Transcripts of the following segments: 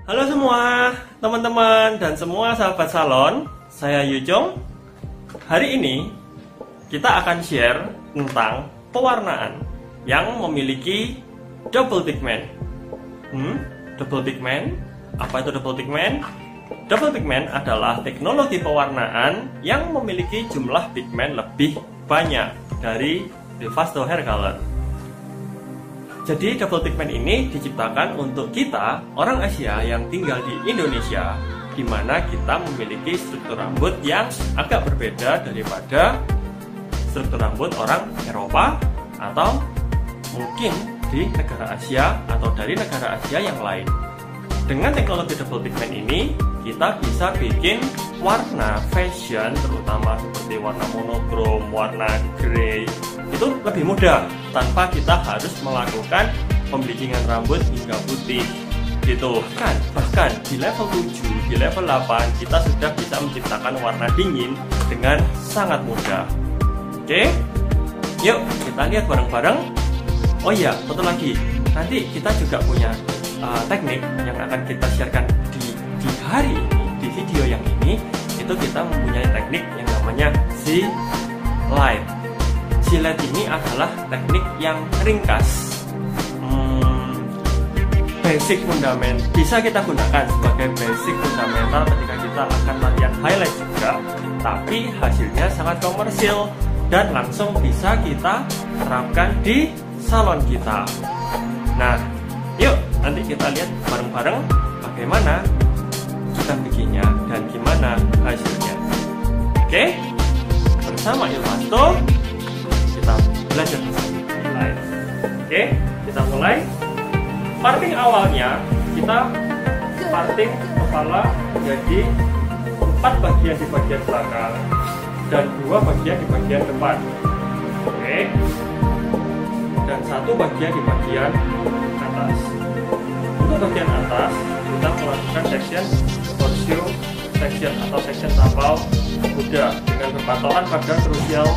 Halo semua teman-teman dan semua sahabat salon, saya Yujong. Hari ini kita akan share tentang pewarnaan yang memiliki double pigment. Double pigment? Apa itu double pigment? Double pigment adalah teknologi pewarnaan yang memiliki jumlah pigmen lebih banyak dari the Vasto hair color. Jadi double pigment ini diciptakan untuk kita, orang Asia yang tinggal di Indonesia, di mana kita memiliki struktur rambut yang agak berbeda daripada struktur rambut orang Eropa atau mungkin di negara Asia atau dari negara Asia yang lain. Dengan teknologi double pigment ini, kita bisa bikin warna fashion, terutama seperti warna monokrom, warna grey, itu lebih mudah tanpa kita harus melakukan pembleachingan rambut hingga putih gitu. Bahkan di level 7, di level 8 kita sudah bisa menciptakan warna dingin dengan sangat mudah. Oke, yuk kita lihat bareng-bareng. Oh iya, betul lagi, nanti kita juga punya teknik yang akan kita sharekan di hari ini, di video yang ini. Itu kita mempunyai teknik yang namanya Z-Light. Z-Light ini adalah teknik yang ringkas, basic fundament, bisa kita gunakan sebagai basic fundamental ketika kita akan latihan highlight juga, tapi hasilnya sangat komersil dan langsung bisa kita terapkan di salon kita. Nah, yuk nanti kita lihat bareng-bareng bagaimana kita bikinnya dan gimana hasilnya. Oke, bersama Ilvasto kita belajar mulai. Oke, kita mulai. Parting awalnya kita parting kepala menjadi 4 bagian di bagian belakang dan 2 bagian di bagian depan. Oke, dan 1 bagian di bagian atas. Untuk bagian atas kita melakukan section horseshoe section atau section tapau kuda dengan berpatokan pada crucial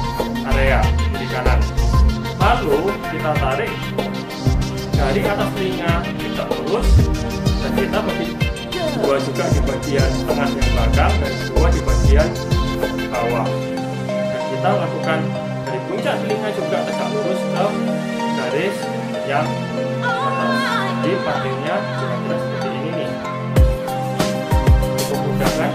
area kiri kanan. Lalu kita tarik dari atas telinga kita lurus dan kita bagi 2 juga di bagian tengah yang belakang dan 2 di bagian bawah. Dan kita lakukan dari puncak telinga juga tegak lurus ke garis yang atas. Jadi partingnya kira-kira seperti ini nih. Cukup mudah kan?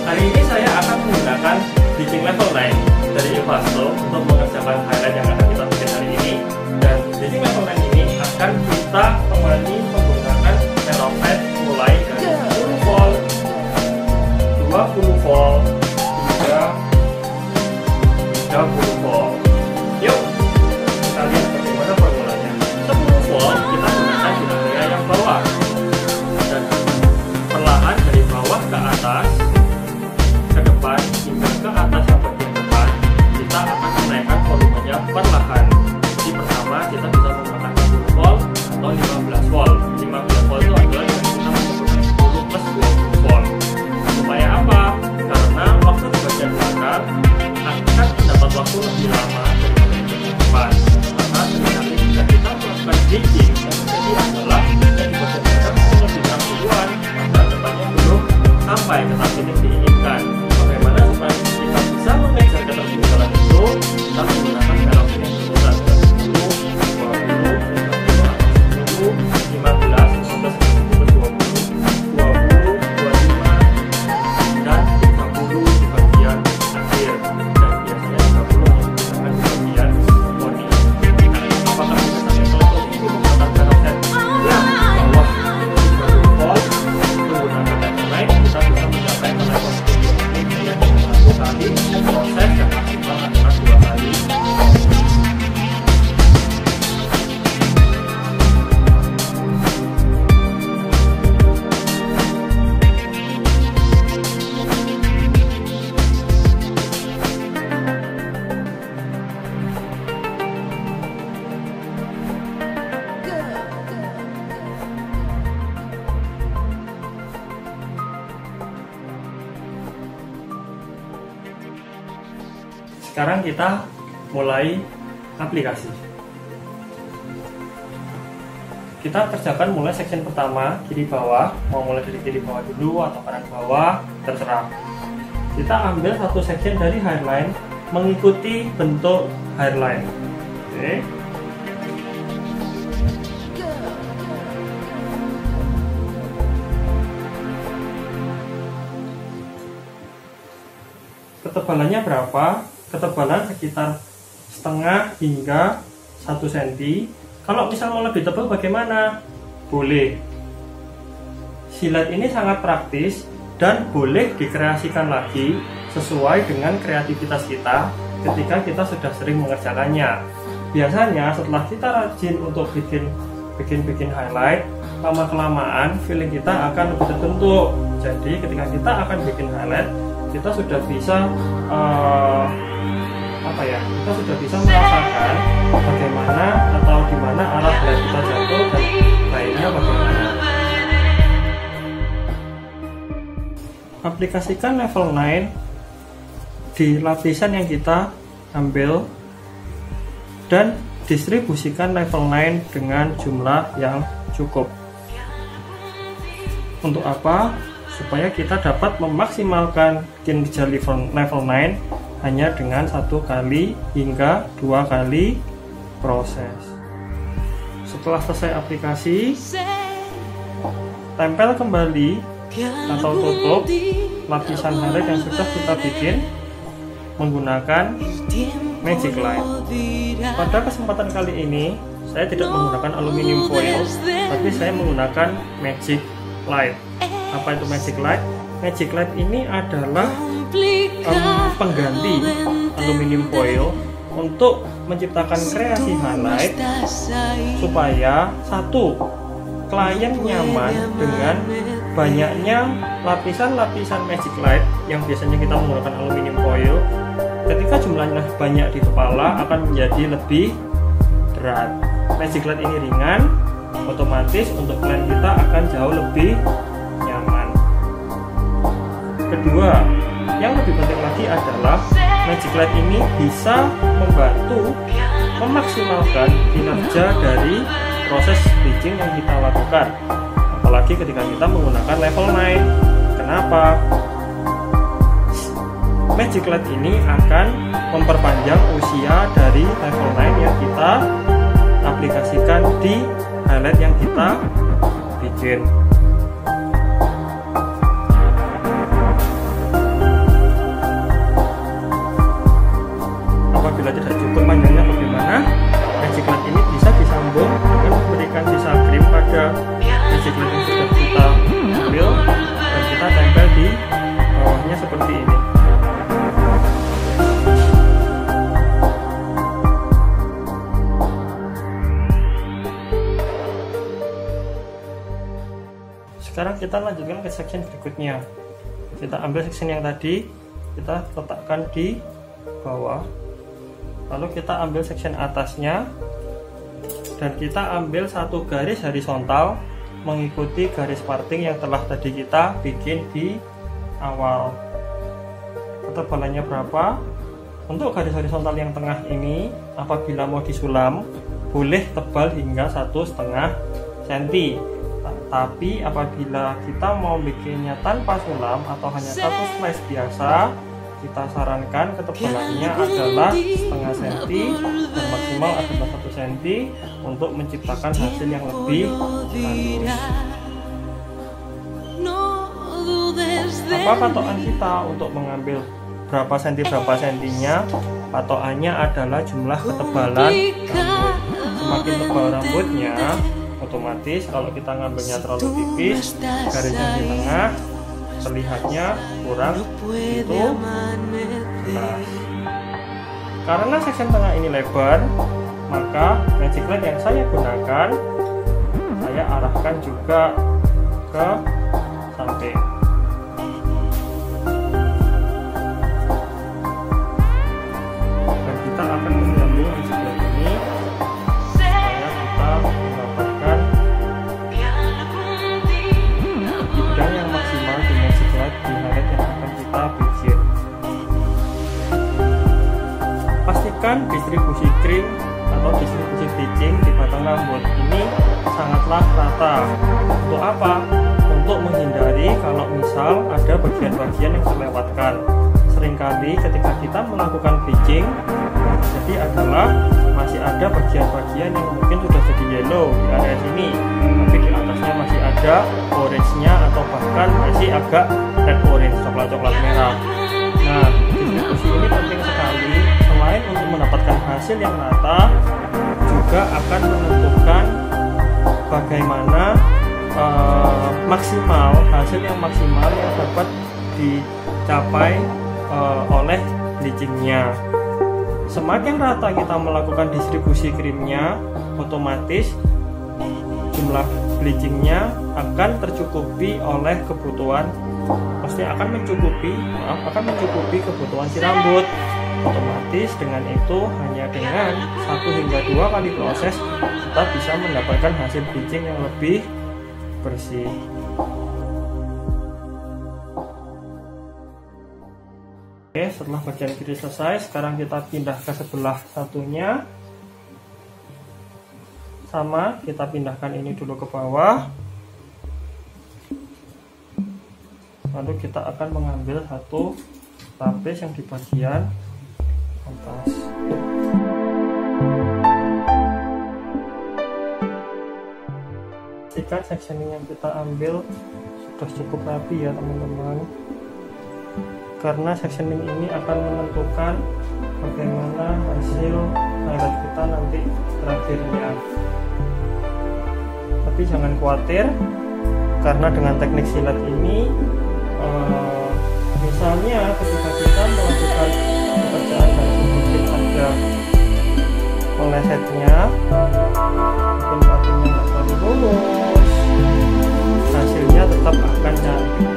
Hari ini saya akan menggunakan bleaching level 9 dari Ilvasto untuk mengerjakan highlight yang akan kita bikin hari ini. Dan bleaching level 9 ini akan kita temani menggunakan peroxide mulai dari 10 volt, 20 volt, hingga 30 volt. Yuk kita lihat bagaimana formulanya. 10 volt kita gunakan di area yang bawah dan perlahan dari bawah ke atas, ke depan hingga ke atas yang bagian depan, kita akan menaikkan volumenya perlahan. Jadi pertama kita bisa menggunakan 10 volt atau 15 volt. 15 volt itu adalah yang kita menggunakan 10 plus 20 volt. Supaya apa? Karena waktu di bagian belakang akan mendapat waktu lebih lama daripada di bagian depan. Maka nanti jika kita melakukan bleaching yang terjadi adalah yang di bagian belakang itu lebih duluan, maka depannya belum sampai ke tahap yang diinginkan. Bagaimana supaya kita bisa mengejar ketertinggalan itu? Kita menggunakan peroxide yang berurutan 10, 20, 15, 15, 20, 25 dan 30 di bagian akhir, dan biasanya 30 yang digunakan di bagian body. Apakah kita sampai kalau ini menggunakan peroxide yang di bawah 30 volt menggunakan level naik, kita bisa mencapai level yang dengan 1 kali proses yang maksimal adalah 2 kali. Sekarang kita mulai aplikasi. Kita kerjakan mulai section pertama, kiri bawah. Mau mulai dari kiri bawah dulu atau kanan bawah, terserah. Kita ambil satu section dari hairline mengikuti bentuk hairline. Oke. Ketebalannya berapa? Ketebalan sekitar setengah hingga 1 cm. Kalau misal mau lebih tebal bagaimana? Boleh. Silet ini sangat praktis dan boleh dikreasikan lagi sesuai dengan kreativitas kita ketika kita sudah sering mengerjakannya. Biasanya setelah kita rajin untuk bikin highlight, lama-kelamaan feeling kita akan lebih terbentuk. Jadi ketika kita akan bikin highlight, kita sudah bisa kita sudah bisa merasakan bagaimana atau di mana arah highlight kita jatuh dan lainnya bagaimana. Aplikasikan level 9 di lapisan yang kita ambil dan distribusikan level 9 dengan jumlah yang cukup. Untuk apa? Supaya kita dapat memaksimalkan kinerja level 9 hanya dengan 1 kali hingga 2 kali proses. Setelah selesai aplikasi, tempel kembali atau tutup lapisan highlight yang sudah kita bikin menggunakan magic light. Pada kesempatan kali ini saya tidak menggunakan aluminium foil, tapi saya menggunakan magic light. Apa itu magic light? Magic light ini adalah pengganti aluminium foil untuk menciptakan kreasi highlight supaya satu, klien nyaman dengan banyaknya lapisan-lapisan magic light yang biasanya kita menggunakan aluminium foil. Ketika jumlahnya banyak di kepala akan menjadi lebih berat. Magic light ini ringan, otomatis untuk klien kita akan jauh lebih nyaman. Kedua, yang lebih penting lagi adalah magic light ini bisa membantu memaksimalkan kinerja dari proses bleaching yang kita lakukan, apalagi ketika kita menggunakan level 9. Kenapa? Magic light ini akan memperpanjang usia dari level 9 yang kita aplikasikan di highlight yang kita bikin. Apabila tidak cukup panjangnya bagaimana? Magic light ini bisa disambung dengan memberikan sisa krim pada magic light yang sudah kita ambil dan kita tempel di bawahnya seperti ini. Sekarang kita lanjutkan ke section berikutnya. Kita ambil section yang tadi, kita letakkan di bawah. Lalu kita ambil section atasnya dan kita ambil satu garis horizontal mengikuti garis parting yang telah tadi kita bikin di awal. Ketebalannya berapa? Untuk garis horizontal yang tengah ini, apabila mau disulam, boleh tebal hingga 1,5 cm. Tapi apabila kita mau bikinnya tanpa sulam atau hanya satu slice biasa, kita sarankan ketebalannya adalah 0,5 cm dan maksimal adalah 1 cm untuk menciptakan hasil yang lebih halus. Apa patokan kita untuk mengambil berapa sentinya? Patokannya adalah jumlah ketebalan rambut. Semakin tebal rambutnya, otomatis kalau kita ngambilnya terlalu tipis, garisnya di tengah, terlihatnya kurang itu jelas. Karena section tengah ini lebar, maka magic light yang saya gunakan saya arahkan juga ke samping. Dan kita akan menyambung magic light ini supaya kita mendapatkan bidang yang maksimal di magic light di highlight yang akan kita bikin. Pastikan distribusi krim atau distribusi bleaching di batang rambut ini sangatlah rata. Untuk apa? Untuk menghindari kalau misal ada bagian-bagian yang terlewatkan. Seringkali ketika kita melakukan bleaching, yang terjadi adalah masih ada bagian-bagian yang mungkin sudah jadi yellow di area sini, tapi di atasnya masih ada orange-nya atau bahkan masih agak red orange, coklat-coklat merah. Nah, distribusi ini penting sekali. Selain untuk mendapatkan hasil yang rata, juga akan menentukan bagaimana hasil yang maksimal yang dapat dicapai oleh bleachingnya. Semakin rata kita melakukan distribusi krimnya, otomatis jumlah bleachingnya akan tercukupi oleh kebutuhan, maksudnya akan mencukupi kebutuhan si rambut. Otomatis dengan itu hanya dengan 1 hingga 2 kali proses kita bisa mendapatkan hasil bleaching yang lebih bersih. Oke, setelah bagian kiri selesai, sekarang kita pindah ke sebelah satunya. Sama, kita pindahkan ini dulu ke bawah. Lalu kita akan mengambil satu lapis yang di bagian atas. Pastikan sectioning yang kita ambil sudah cukup rapi ya teman-teman, karena sectioning ini akan menentukan bagaimana hasil highlight kita nanti terakhirnya. Tapi jangan khawatir, karena dengan teknik silet ini misalnya ketika kita melakukan pekerjaan yang sedikit ada melesetnya, mungkin patinya nggak terlalu lurus, hasilnya tetap akan cantik.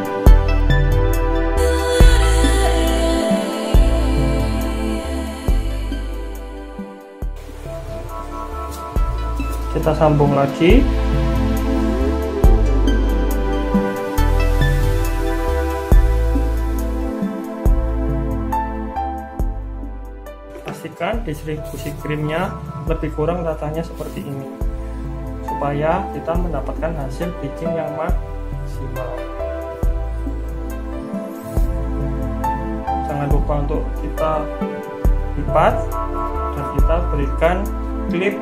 Kita sambung lagi. Pastikan distribusi krimnya lebih kurang ratanya seperti ini, supaya kita mendapatkan hasil bleaching yang maksimal. Jangan lupa untuk kita lipat dan kita berikan klip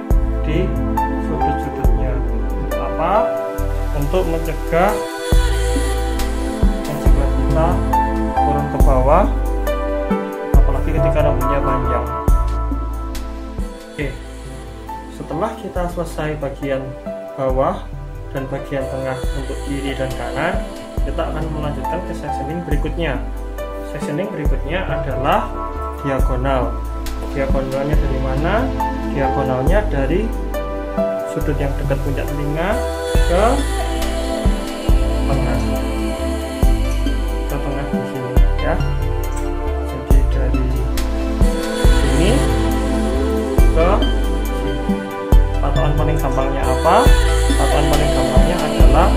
di sudut-sudutnya. Untuk apa? Untuk mencegah silet kita turun ke bawah, apalagi ketika rambutnya panjang. Oke, setelah kita selesai bagian bawah dan bagian tengah untuk kiri dan kanan, kita akan melanjutkan ke sectioning berikutnya. Sectioning berikutnya adalah diagonal. Diagonalnya dari mana? Diagonalnya dari sudut yang dekat puncak telinga ke tengah, di sini ya. Jadi dari sini ke sini. Patokan paling gampangnya apa? Patokan paling gampangnya adalah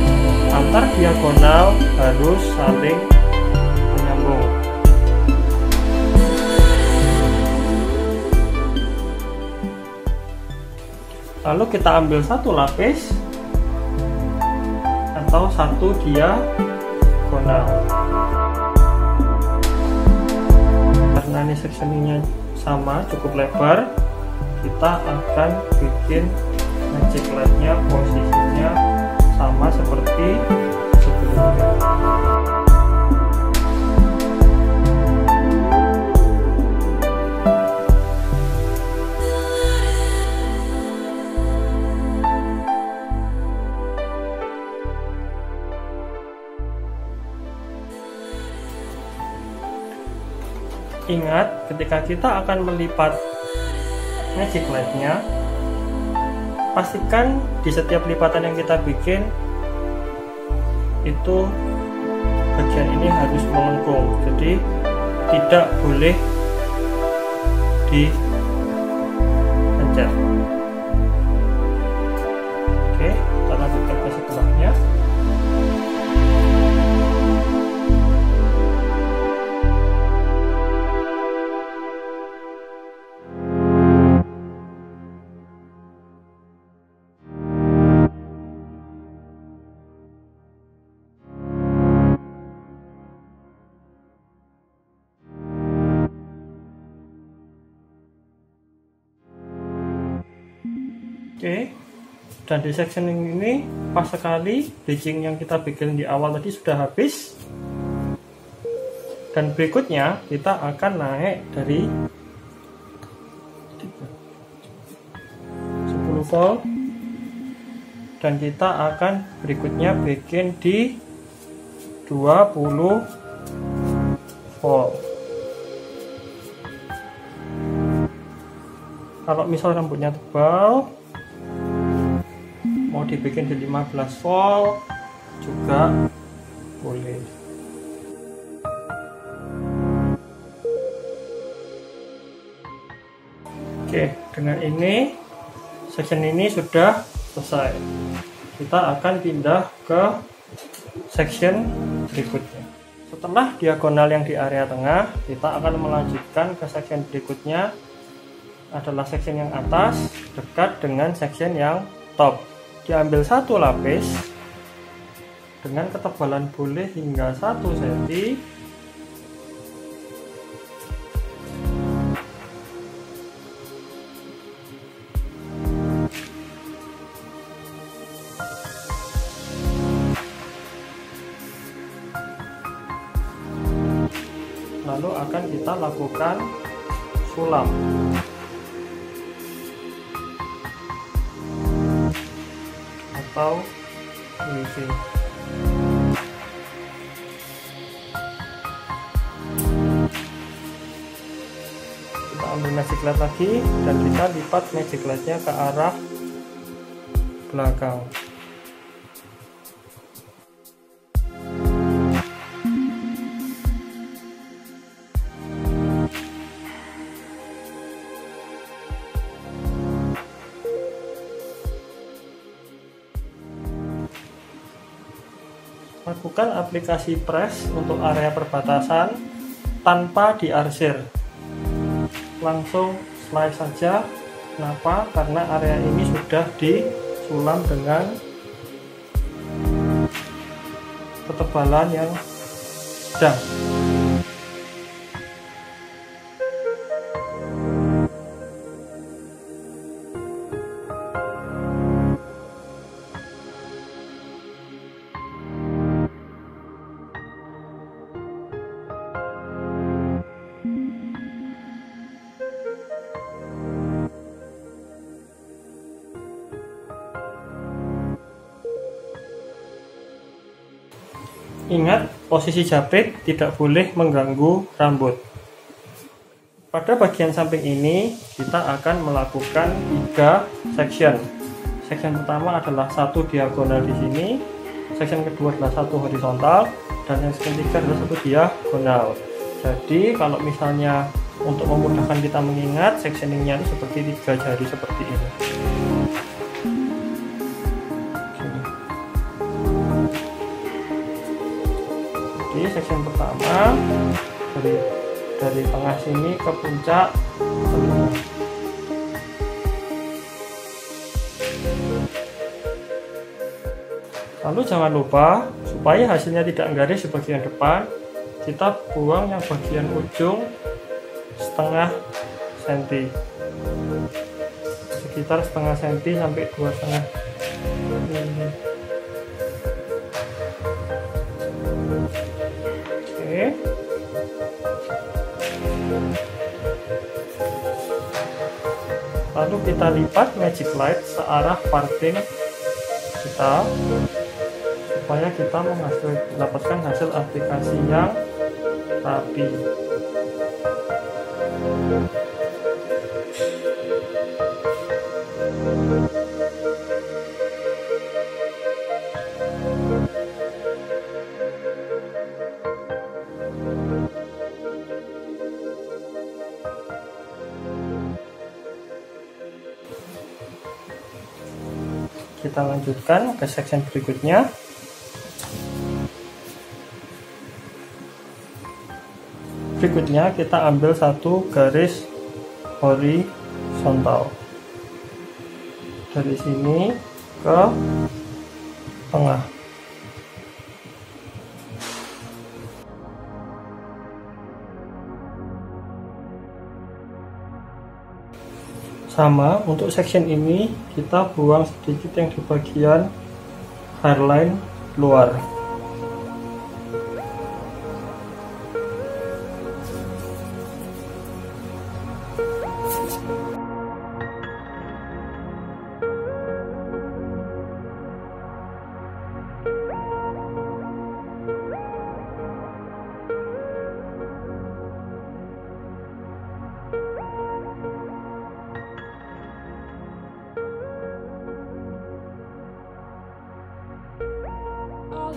antar diagonal harus saling menyambung. Lalu kita ambil satu lapis atau satu diagonal. Karena ini sectioningnya sama, cukup lebar, kita akan bikin magic lightnya posisinya sama seperti sebelumnya. Ingat, ketika kita akan melipat magic lightnya, pastikan di setiap lipatan yang kita bikin itu bagian ini harus melengkung, jadi tidak boleh dipencet. Oke, kita lanjutkan ke sebelahnya. Oke, dan di sectioning ini pas sekali bridging yang kita bikin di awal tadi sudah habis, dan berikutnya kita akan naik dari 10 volt dan kita akan berikutnya bikin di 20 volt. Kalau misal rambutnya tebal, mau dibikin di 15 volt juga boleh. Oke, dengan ini section ini sudah selesai. Kita akan pindah ke section berikutnya. Setelah diagonal yang di area tengah, kita akan melanjutkan ke section berikutnya, adalah section yang atas dekat dengan section yang top. Diambil satu lapis dengan ketebalan boleh hingga 1 cm. Lalu akan kita lakukan sulam atau weaving. Kita ambil magic light lagi dan kita lipat magic lightnya ke arah belakang. Lakukan aplikasi press untuk area perbatasan tanpa diarsir, langsung slide saja. Kenapa? Karena area ini sudah disulam dengan ketebalan yang sedang. Ingat, posisi jepit tidak boleh mengganggu rambut. Pada bagian samping ini, kita akan melakukan 3 section. Section pertama adalah 1 diagonal di sini, section kedua adalah 1 horizontal, dan yang ketiga adalah 1 diagonal. Jadi, kalau misalnya untuk memudahkan kita mengingat, sectioningnya itu seperti 3 jari seperti ini. Jadi section pertama dari tengah sini ke puncak tengah. Lalu jangan lupa, supaya hasilnya tidak garis di bagian depan, kita buang yang bagian ujung setengah senti, sekitar setengah senti sampai 2,5 mm. Lalu kita lipat magic light searah parting kita supaya kita mendapatkan hasil aplikasi yang rapi. Kita lanjutkan ke section berikutnya. Berikutnya kita ambil 1 garis horizontal dari sini ke tengah. Sama untuk section ini kita buang sedikit yang di bagian hairline luar.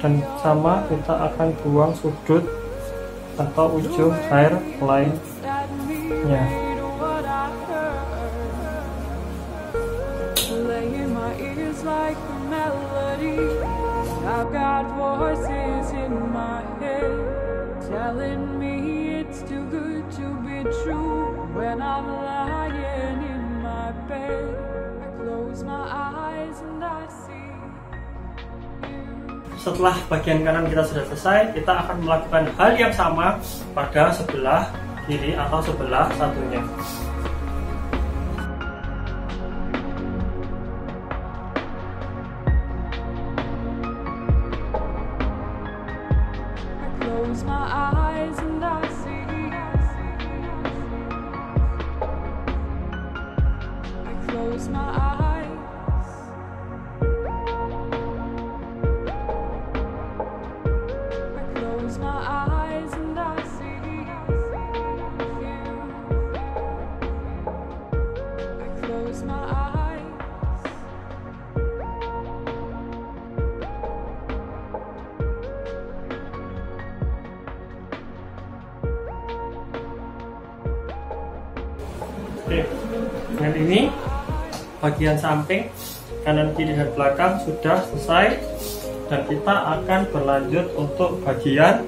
Dan sama kita akan buang sudut atau ujung hairline-nya. Setelah bagian kanan kita sudah selesai, kita akan melakukan hal yang sama pada sebelah kiri atau sebelah satunya. Oke, dengan ini bagian samping kanan, kiri, dan belakang sudah selesai, dan kita akan berlanjut untuk bagian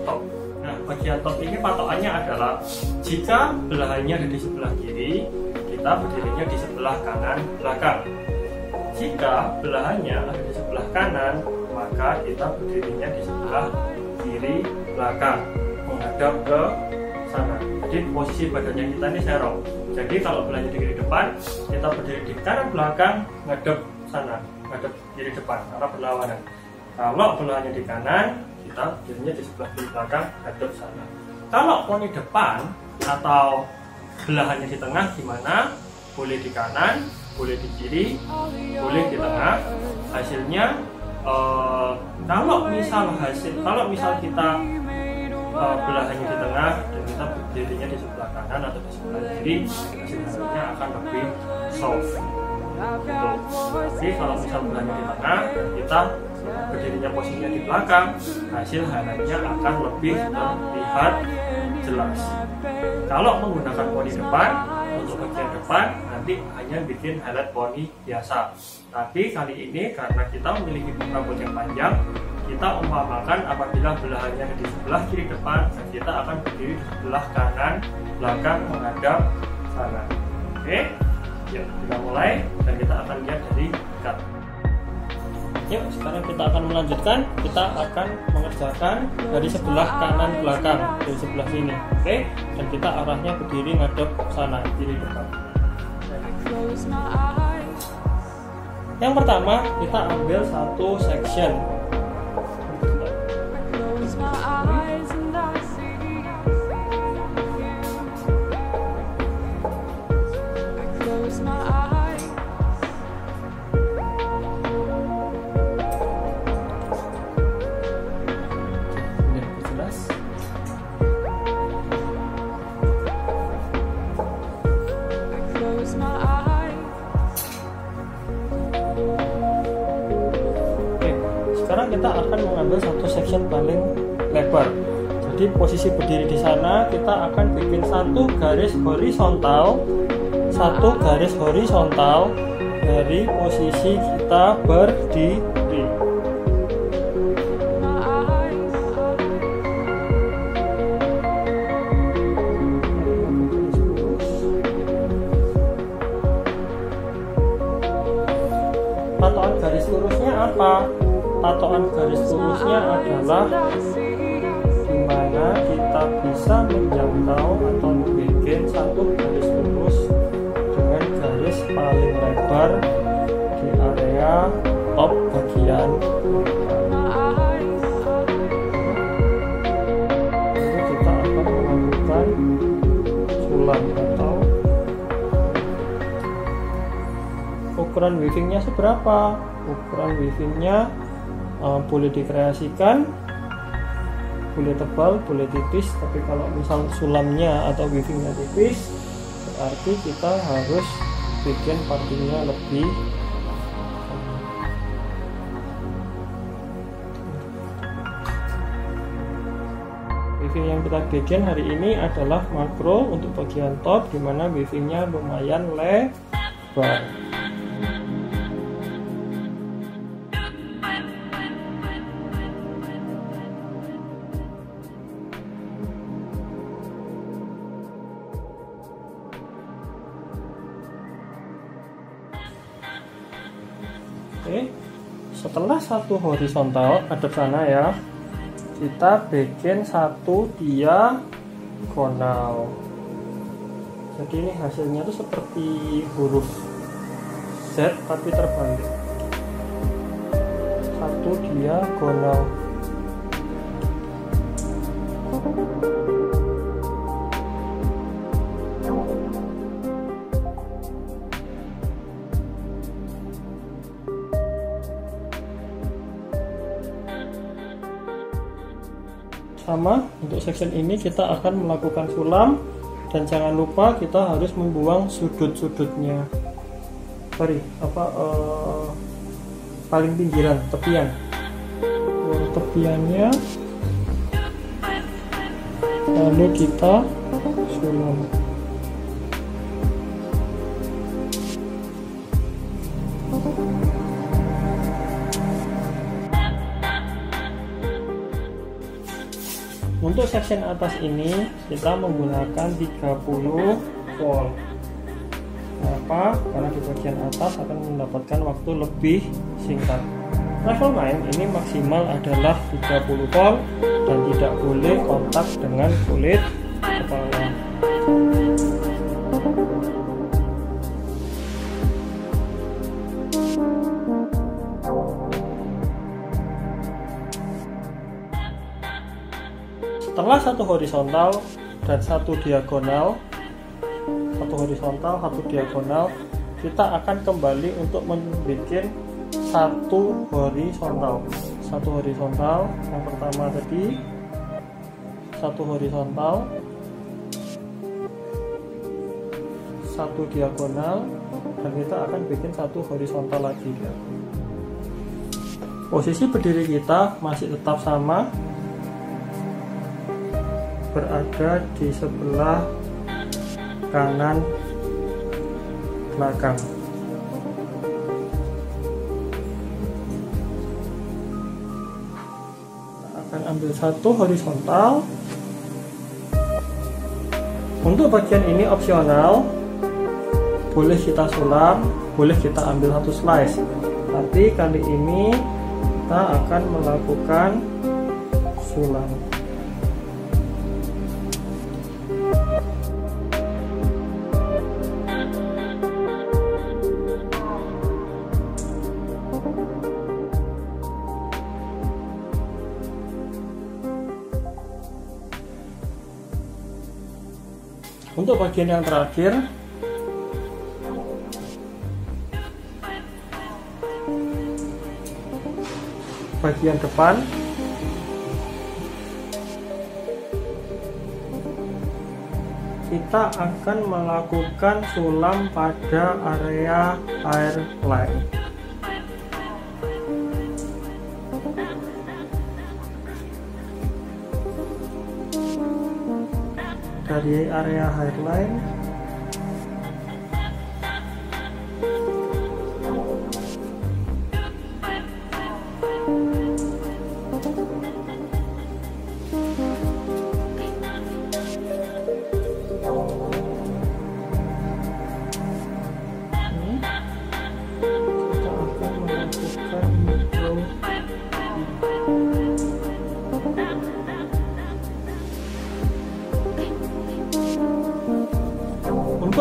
top. Nah, bagian top ini patokannya adalah jika belahannya ada di sebelah kiri, kita berdirinya di sebelah kanan belakang. Jika belahannya ada di sebelah kanan, maka kita berdirinya di sebelah kiri belakang, menghadap ke sana. Jadi posisi badannya kita ini serong. Jadi kalau belahnya di kiri depan, kita berdiri di kanan belakang, ngadep sana, ngadep kiri depan, arah berlawanan. Kalau belahnya di kanan, kita berdirinya di sebelah kiri belakang, ngadep sana. Kalau poni depan atau belahannya di tengah, gimana? Boleh di kanan, boleh di kiri, boleh di tengah. Hasilnya kalau misal kita belahannya di tengah dan kita berdirinya di sebelah kanan atau di sebelah kiri, hasilnya akan lebih soft gitu. Tapi kalau misal belahannya di tengah dan kita berdirinya posisinya di belakang, hasil highlightnya akan lebih terlihat jelas. Kalau menggunakan poni depan, untuk bagian depan nanti hanya bikin highlight poni biasa. Tapi kali ini karena kita memiliki rambut yang panjang, kita umpamakan apabila belahannya di sebelah kiri depan, dan kita akan berdiri di sebelah kanan belakang menghadap sana. Oke, yuk kita mulai dan kita akan lihat dari dekat. Yuk, sekarang kita akan melanjutkan. Kita akan mengerjakan dari sebelah kanan belakang, dari sebelah sini. Oke, dan kita arahnya berdiri ngadep sana, kiri depan. Yang pertama, kita ambil satu section. Sekarang kita akan mengambil satu section paling lebar. Jadi posisi berdiri di sana kita akan bikin satu garis horizontal dari posisi kita berdiri. Patokan garis lurusnya apa? Patokan garis lurusnya adalah dimana kita bisa menjangkau atau membuat satu garis lurus dengan garis garis paling lebar di area top bagian lalu kita akan melakukan sulam atau ukuran weavingnya seberapa. Ukuran weavingnya boleh dikreasikan, boleh tebal, boleh tipis, tapi kalau misal sulamnya atau weavingnya tipis berarti kita harus bikin partinya lebih weaving yang kita bikin hari ini adalah makro untuk bagian top, dimana weavingnya lumayan lebar. Oke, setelah satu horizontal ada sana ya, kita bikin satu diagonal. Jadi ini hasilnya tuh seperti huruf Z tapi terbalik. Satu diagonal. Sama untuk section ini kita akan melakukan sulam, dan jangan lupa kita harus membuang sudut-sudutnya, paling pinggiran, tepian, buang tepiannya, lalu kita sulam. Untuk section atas ini kita menggunakan 30 volt. Kenapa? Karena di bagian atas akan mendapatkan waktu lebih singkat. Level main ini maksimal adalah 30 volt dan tidak boleh kontak dengan kulit kepala. Setelah satu horizontal dan satu diagonal, kita akan kembali untuk membuat satu horizontal. Satu horizontal, yang pertama tadi satu horizontal, satu diagonal, dan kita akan bikin satu horizontal lagi. Posisi berdiri kita masih tetap sama, berada di sebelah kanan belakang. Kita akan ambil satu horizontal. Untuk bagian ini opsional, boleh kita sulam, boleh kita ambil satu slice, tapi kali ini kita akan melakukan sulam. Untuk bagian yang terakhir, bagian depan, kita akan melakukan sulam pada area hairline. Dari area hairline kita akan melakukan mikro.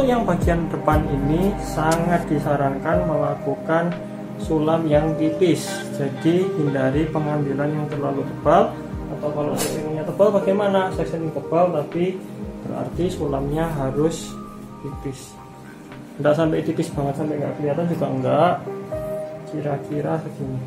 Untuk yang bagian depan ini sangat disarankan melakukan sulam yang tipis, jadi hindari pengambilan yang terlalu tebal. Atau kalau sectioningnya tebal bagaimana? Sectioning tebal tapi berarti sulamnya harus tipis, tidak sampai tipis banget sampai nggak kelihatan juga enggak, kira-kira segini.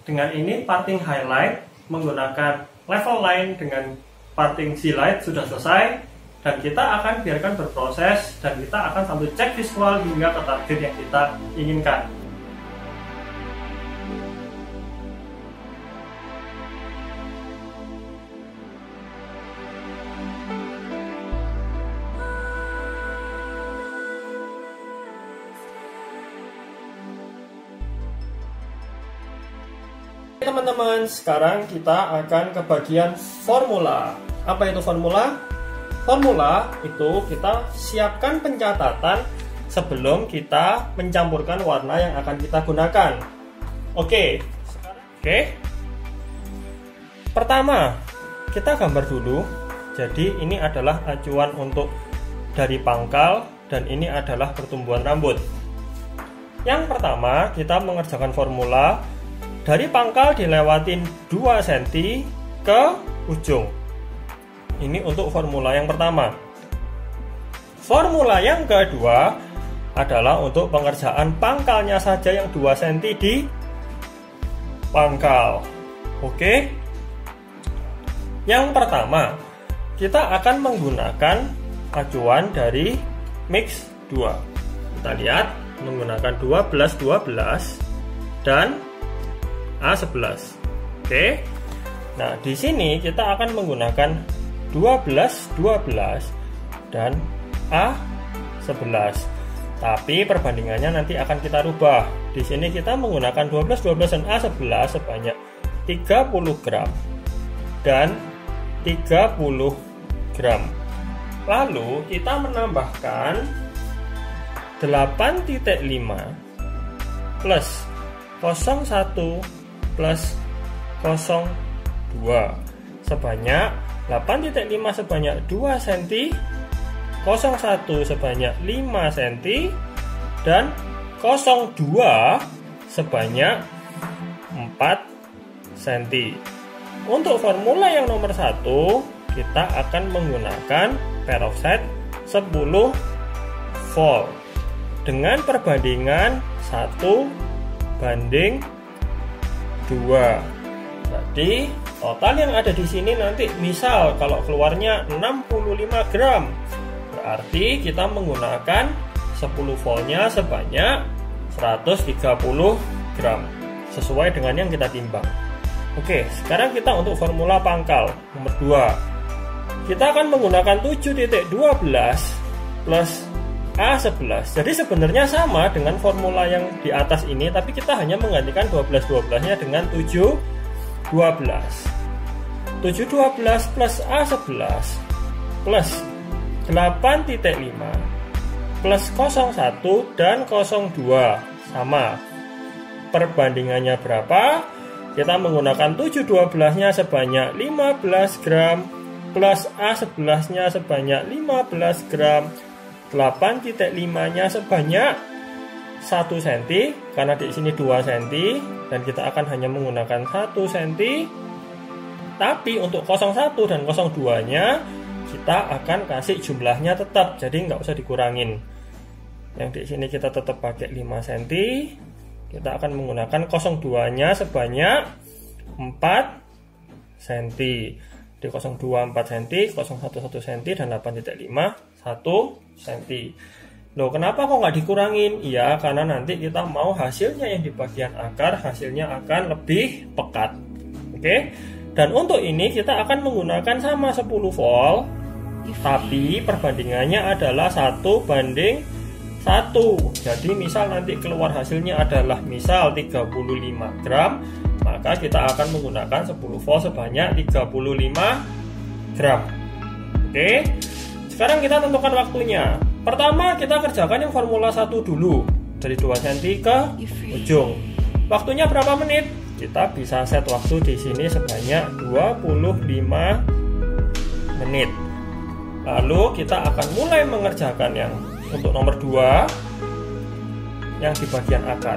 Dengan ini parting highlight menggunakan level line dengan parting Z-light sudah selesai, dan kita akan biarkan berproses dan kita akan sambil cek visual hingga ke target yang kita inginkan. Teman-teman, sekarang kita akan ke bagian formula. Apa itu formula? Formula itu kita siapkan pencatatan sebelum kita mencampurkan warna yang akan kita gunakan. Oke. Pertama, kita gambar dulu. Jadi ini adalah acuan untuk dari pangkal dan ini adalah pertumbuhan rambut. Yang pertama, kita mengerjakan formula dari pangkal dilewatin 2 cm ke ujung. Ini untuk formula yang pertama. Formula yang kedua adalah untuk pengerjaan pangkalnya saja yang 2 cm di pangkal. Oke. Yang pertama, kita akan menggunakan acuan dari mix 2. Kita lihat menggunakan 12 dan A11. Oke. Nah, di sini kita akan menggunakan 12 dan A11. Tapi perbandingannya nanti akan kita rubah. Di sini kita menggunakan 12 dan A11 sebanyak 30 gram dan 30 gram. Lalu kita menambahkan 8.5 plus 01 plus 02 sebanyak 8.5 sebanyak 2 cm, 01 sebanyak 5 cm, dan 02 sebanyak 4 cm. Untuk formula yang nomor 1, kita akan menggunakan peroxide 10 volt dengan perbandingan 1:2. Jadi total yang ada di sini nanti misal kalau keluarnya 65 gram, berarti kita menggunakan 10 voltnya sebanyak 130 gram sesuai dengan yang kita timbang. Oke, sekarang kita untuk formula pangkal nomor 2. Kita akan menggunakan 7.12 plus A11. Jadi sebenarnya sama dengan formula yang di atas ini, tapi kita hanya menggantikan 12-12-nya dengan 7-12. 7-12 plus A11 plus 8.5 plus 01 dan 02 sama. Perbandingannya berapa? Kita menggunakan 7-12-nya sebanyak 15 gram plus A11-nya sebanyak 15 gram. 8.5-nya sebanyak 1 cm karena di sini 2 cm dan kita akan hanya menggunakan 1 cm. Tapi untuk 01 dan 02-nya kita akan kasih jumlahnya tetap, jadi nggak usah dikurangin. Yang di sini kita tetap pakai 5 cm. Kita akan menggunakan 02-nya sebanyak 4 cm. Di 02 4 cm, 01 1 cm, dan 8.5 1 cm. Loh, kenapa kok nggak dikurangin? Iya, karena nanti kita mau hasilnya yang di bagian akar hasilnya akan lebih pekat. Oke. Dan untuk ini kita akan menggunakan sama 10 volt, tapi perbandingannya adalah 1:1. Jadi misal nanti keluar hasilnya adalah misal 35 gram, maka kita akan menggunakan 10 volt sebanyak 35 gram. Oke. Sekarang kita tentukan waktunya. Pertama kita kerjakan yang formula 1 dulu, dari 2 cm ke ujung. Waktunya berapa menit? Kita bisa set waktu di sini sebanyak 25 menit. Lalu kita akan mulai mengerjakan yang untuk nomor 2 yang di bagian akar.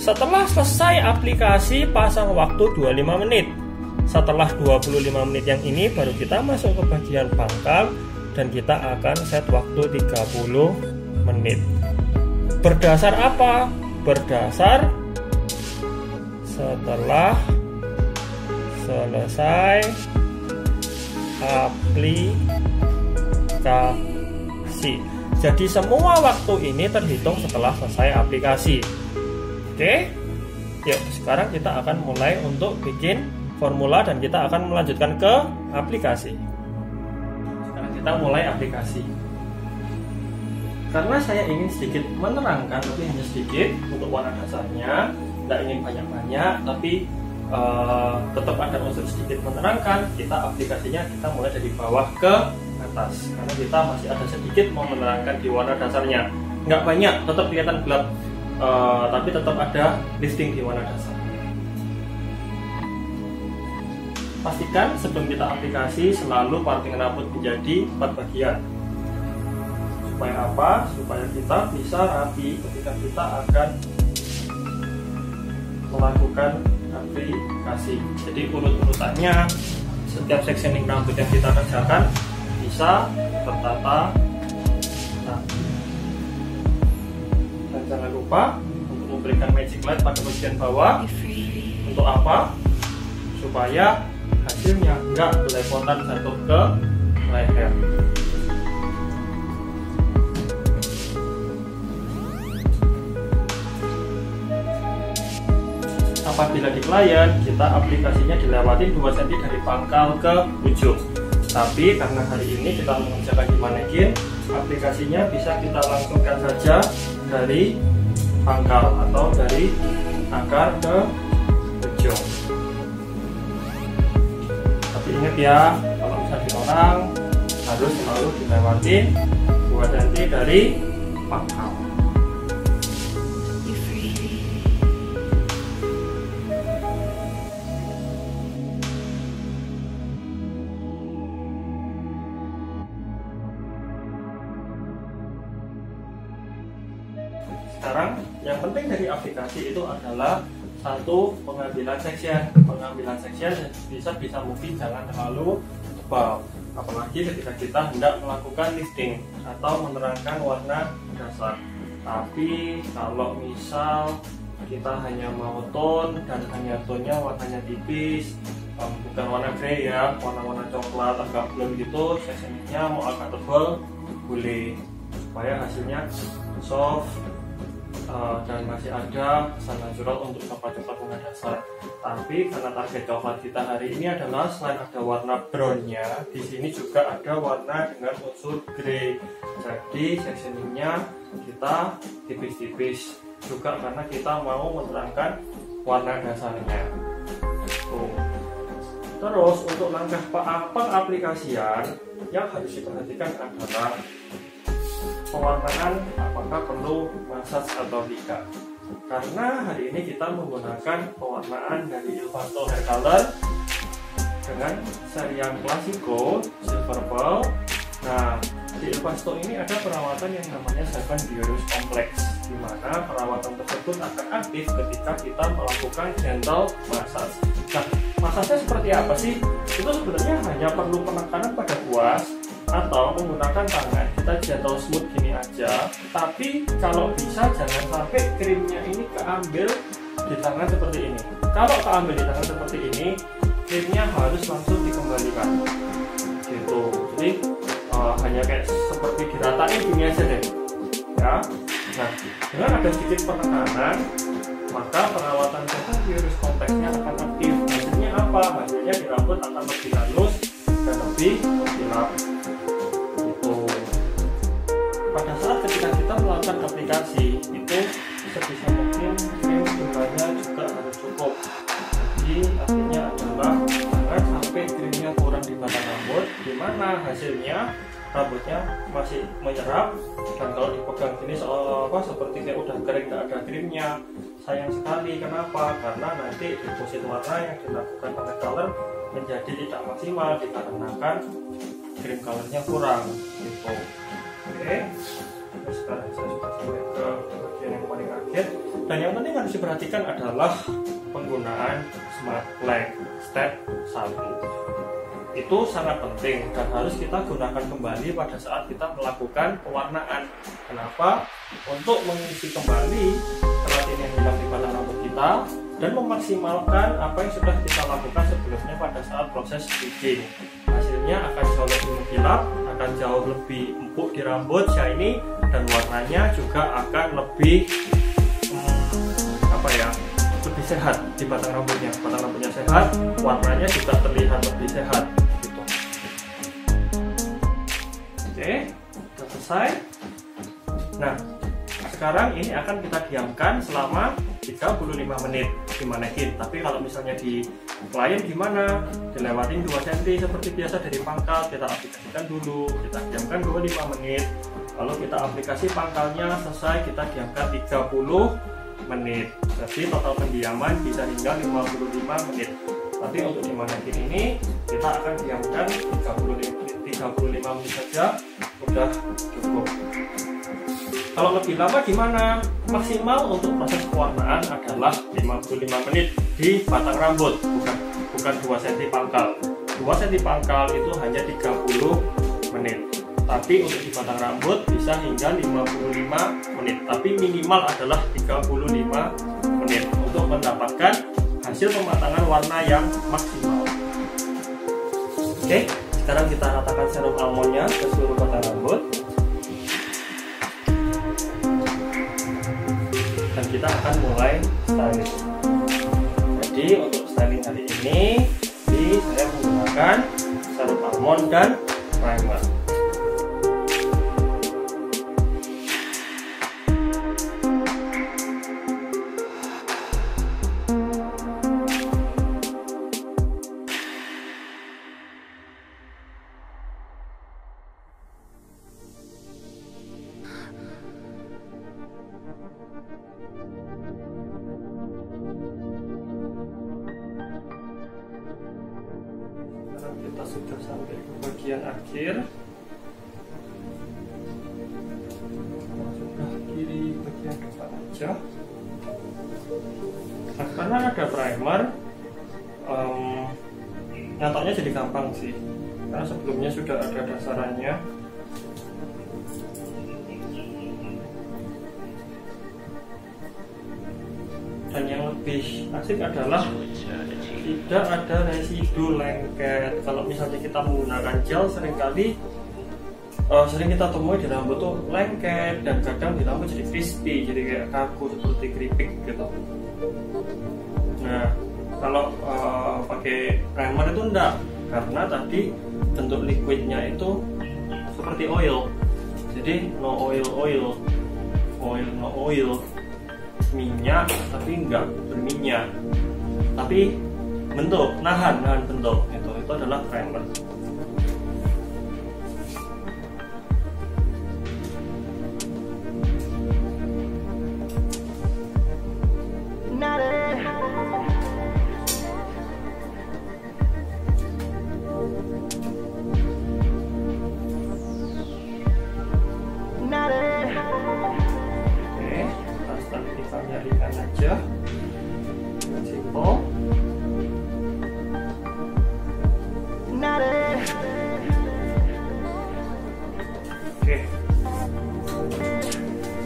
Setelah selesai aplikasi, pasang waktu 25 menit. Setelah 25 menit yang ini baru kita masuk ke bagian pangkal dan kita akan set waktu 30 menit. Berdasar apa? Berdasar setelah selesai aplikasi. Jadi semua waktu ini terhitung setelah selesai aplikasi. Oke? Yuk, sekarang kita akan mulai untuk bikin formula dan kita akan melanjutkan ke aplikasi. Sekarang kita mulai aplikasi. Karena saya ingin sedikit menerangkan, tapi hanya sedikit untuk warna dasarnya, tidak ingin banyak-banyak, tapi tetap ada unsur sedikit menerangkan. Kita aplikasinya kita mulai dari bawah ke atas, karena kita masih ada sedikit mau menerangkan di warna dasarnya. Nggak banyak, tetap kelihatan gelap, tapi tetap ada listing di warna dasar. Pastikan sebelum kita aplikasi selalu parting rambut menjadi 4 bagian. Supaya apa? Supaya kita bisa rapi ketika kita akan melakukan aplikasi. Jadi urut-urutannya setiap sectioning rambut yang kita kerjakan bisa tertata rapi. Dan jangan lupa untuk memberikan magic light pada bagian bawah. Untuk apa? Supaya hasilnya enggak belepotan jatuh ke leher. Apabila di klien, kita aplikasinya dilewatin 2 cm dari pangkal ke ujung. Tapi karena hari ini kita mengerjakan di manekin, aplikasinya bisa kita langsungkan saja dari pangkal atau dari akar ke ujung. Tapi ingat ya, kalau bisa di orang harus selalu dilewatin 2 cm dari pangkal. Sekarang yang penting dari aplikasi itu adalah satu, pengambilan section. Pengambilan section bisa mungkin jangan terlalu tebal, apalagi ketika kita hendak melakukan listing atau menerangkan warna dasar. Tapi kalau misal kita hanya mau tone dan hanya tonenya warnanya tipis, bukan warna grey ya, warna-warna coklat agak blond gitu, sectionnya mau agak tebal boleh, supaya hasilnya soft dan masih ada kesan natural untuk coklat-coklat warna dasar. Tapi karena target coklat kita hari ini adalah selain ada warna brownnya, di sini juga ada warna dengan unsur grey. Jadi sectioningnya kita tipis-tipis juga karena kita mau menerangkan warna dasarnya. Terus untuk langkah pengaplikasian yang harus diperhatikan adalah pewarnaan, apakah perlu massage atau tidak. Karena hari ini kita menggunakan pewarnaan dari Il Pasto Hair Color dengan seri yang Classico Silver Pearl. Nah, di Il Pasto ini ada perawatan yang namanya 7 Biorus Complex, di mana perawatan tersebut akan aktif ketika kita melakukan gentle massage. Nah, massage seperti apa sih? Itu sebenarnya hanya perlu penekanan pada kuas atau menggunakan tangan, kita gentle smooth gini aja. Tapi kalau bisa jangan sampai krimnya ini keambil di tangan seperti ini. Kalau keambil di tangan seperti ini, krimnya harus langsung dikembalikan gitu. Jadi hanya kayak seperti diratain gini aja deh ya. Nah, dengan ada sedikit penekanan, maka perawatan virus konteksnya akan aktif. Hasilnya apa? Hasilnya di rambut akan lebih halus dan lebih mengkilap. Pada saat ketika kita melakukan aplikasi itu sebisa mungkin krim jumlahnya juga harus cukup. Jadi artinya adalah jangan sampai krimnya kurang di batang rambut, dimana hasilnya rambutnya masih menyerap, dan kalau dipegang ini seperti kayak udah kering, nggak ada krimnya, sayang sekali. Kenapa? Karena nanti deposit warna yang dilakukan oleh color menjadi tidak maksimal dikarenakan green colornya kurang gitu. Oke, sekarang saya sudah sampai ke bagian yang paling akhir, dan yang penting harus diperhatikan adalah penggunaan smart flag step 1. Itu sangat penting dan harus kita gunakan kembali pada saat kita melakukan pewarnaan. Kenapa? Untuk mengisi kembali keratin yang hilang di batang rambut kita dan memaksimalkan apa yang sudah kita lakukan sebelumnya pada saat proses bleaching. Hasilnya akan jauh lebih mengkilap, akan jauh lebih empuk di rambut, shiny, dan warnanya juga akan lebih lebih sehat di batang rambutnya. Batang rambutnya sehat, warnanya juga terlihat lebih sehat gitu. Oke, sudah selesai. Nah, sekarang ini akan kita diamkan selama 35 menit di manekin. Tapi kalau misalnya di klien gimana? Dilewatin 2 cm seperti biasa dari pangkal, kita aplikasikan dulu, kita diamkan 25 menit. Lalu kita aplikasi pangkalnya selesai, kita diamkan 30 menit. Jadi total pendiaman bisa hingga 55 menit. Tapi untuk di manekin ini kita akan diamkan 35 menit saja udah cukup. Kalau lebih lama gimana? Maksimal untuk proses pewarnaan adalah 55 menit di batang rambut, bukan 2 cm pangkal. 2 cm pangkal itu hanya 30 menit. Tapi untuk di batang rambut bisa hingga 55 menit. Tapi minimal adalah 35 menit untuk mendapatkan hasil pematangan warna yang maksimal. Oke, sekarang kita ratakan serum almondnya ke seluruh batang rambut. Dan kita akan mulai styling. Jadi untuk styling hari ini saya menggunakan serum almond dan primer. Kita sudah sampai ke bagian akhir. Sudah kiri bagian depan aja. Nah, karena ada primer, nyatanya jadi gampang sih. Karena sebelumnya sudah ada dasarannya. Dan yang lebih asik adalah tidak ada residu lengket. Kalau misalnya kita menggunakan gel, sering kita temui di rambut tuh lengket, dan kadang di rambut jadi crispy, jadi kayak kaku seperti keripik gitu. Nah, kalau pakai primer itu enggak, karena tadi bentuk liquidnya itu seperti oil, jadi no oil, no oil, minyak tapi enggak berminyak, tapi bentuk, nahan bentuk, itu adalah primer. Oke, kita nyarikan aja, simple. Oke,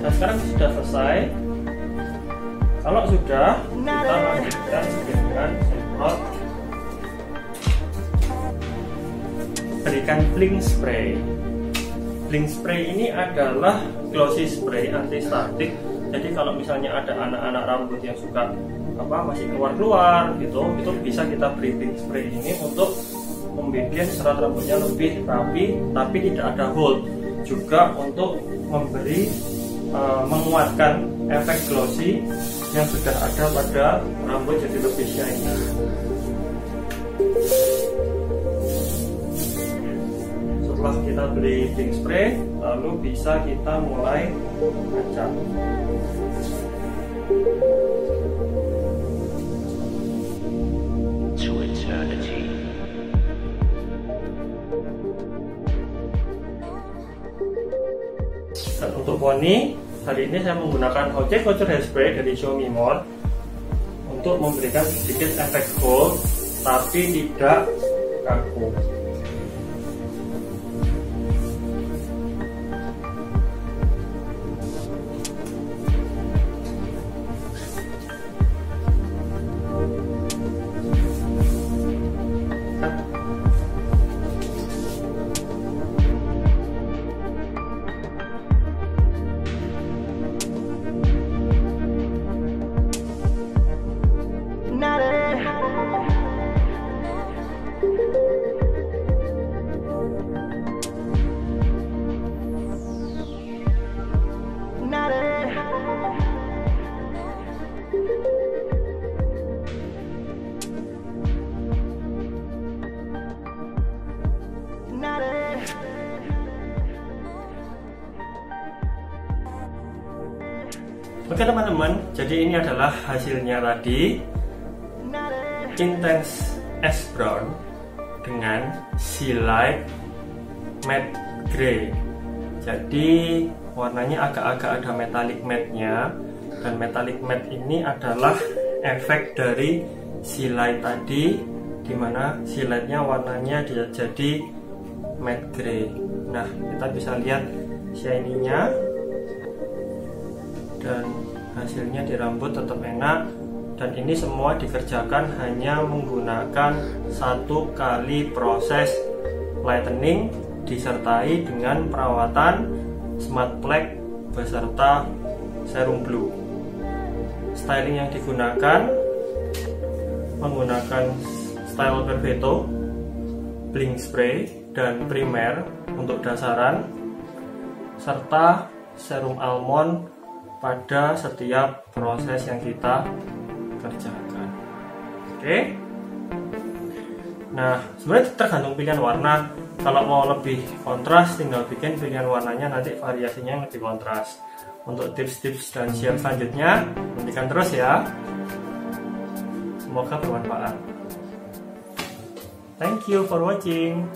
nah sekarang sudah selesai. Kalau sudah, kita lanjutkan dengan semprot, berikan blink spray. Blink spray ini adalah glossy spray anti statik. Jadi kalau misalnya ada anak-anak rambut yang suka masih keluar gitu, itu bisa kita beri blink spray ini untuk membuat serat rambutnya lebih rapi tapi tidak ada hold, juga untuk memberi menguatkan efek glossy yang sudah ada pada rambut jadi lebih shiny. Setelah kita beli blink spray, lalu bisa kita mulai ngacak. poni. Hari ini saya menggunakan HC Couture Hairspray dari Xiaomi Mode untuk memberikan sedikit efek gold tapi tidak kaku. Oke teman-teman, jadi ini adalah hasilnya tadi, Intense Ash Brown dengan Sea Light Matte Grey. Jadi warnanya agak-agak ada metallic matte-nya, dan metallic matte ini adalah efek dari Sea Light tadi, dimana Sea Light-nya warnanya dia jadi matte grey. Nah, kita bisa lihat shiny-nya, dan hasilnya di rambut tetap enak. Dan ini semua dikerjakan hanya menggunakan 1 kali proses lightening disertai dengan perawatan smart plaque beserta serum blue. Styling yang digunakan menggunakan style Perfetto, blink spray dan primer untuk dasaran, serta serum almond pada setiap proses yang kita kerjakan. Oke. Nah, sebenarnya tergantung pilihan warna. Kalau mau lebih kontras, tinggal bikin pilihan warnanya, nanti variasinya yang lebih kontras. Untuk tips-tips dan share selanjutnya, nantikan terus ya. Semoga bermanfaat. Thank you for watching.